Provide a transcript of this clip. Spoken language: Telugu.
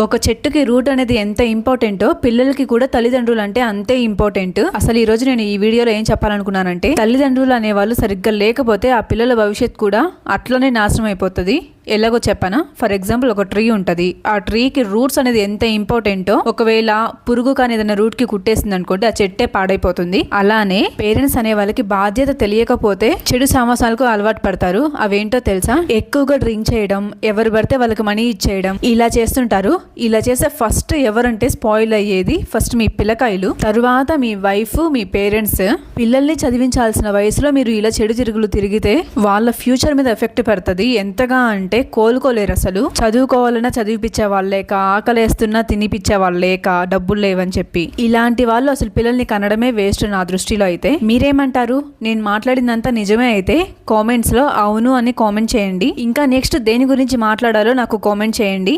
ఒక చెట్టుకి రూట్ అనేది ఎంత ఇంపార్టెంటో పిల్లలకి కూడా తల్లిదండ్రులు అంటే అంతే ఇంపార్టెంట్. అసలు ఈ రోజు నేను ఈ వీడియోలో ఏం చెప్పాలనుకున్నానంటే, తల్లిదండ్రులు అనేవాళ్ళు సరిగ్గా లేకపోతే ఆ పిల్లల భవిష్యత్తు కూడా అట్లనే నాశనం అయిపోతుంది. ఎలాగో చెప్పనా? ఫర్ ఎగ్జాంపుల్ ఒక ట్రీ ఉంటుంది. ఆ ట్రీకి రూట్స్ అనేది ఎంత ఇంపార్టెంటో, ఒకవేళ పురుగు కానీ ఏదైనా రూట్ కి కుట్టేసింది అనుకోండి, ఆ చెట్టే పాడైపోతుంది. అలానే పేరెంట్స్ అనే వాళ్ళకి బాధ్యత తెలియకపోతే చెడు సామాసాలకు అలవాటు పడతారు. అవేంటో తెలుసా? ఎక్కువగా డ్రింక్ చేయడం, ఎవరు పడితే వాళ్ళకి మనీ ఇచ్చేయడం, ఇలా చేస్తుంటారు. ఇలా చేసే ఫస్ట్ ఎవరంటే స్పాయిల్ అయ్యేది ఫస్ట్ మీ పిల్లకాయలు, తరువాత మీ వైఫ్, మీ పేరెంట్స్. పిల్లల్ని చదివించాల్సిన వయసులో మీరు ఇలా చెడు తిరుగులు తిరిగితే వాళ్ళ ఫ్యూచర్ మీద ఎఫెక్ట్ పడుతుంది. ఎంతగా అంటే కోలుకోలేరు. అసలు చదువుకోవాలన్నా చదివిపించే వాళ్ళు లేక, ఆకలేస్తున్నా తినిపించే వాళ్ళు లేక, డబ్బులు లేవని చెప్పి ఇలాంటి వాళ్ళు అసలు పిల్లల్ని కనడమే వేస్ట్ నా దృష్టిలో. అయితే మీరేమంటారు? నేను మాట్లాడిందంతా నిజమే అయితే కామెంట్స్ లో అవును అని కామెంట్ చేయండి. ఇంకా నెక్స్ట్ దేని గురించి మాట్లాడాలో నాకు కామెంట్ చేయండి.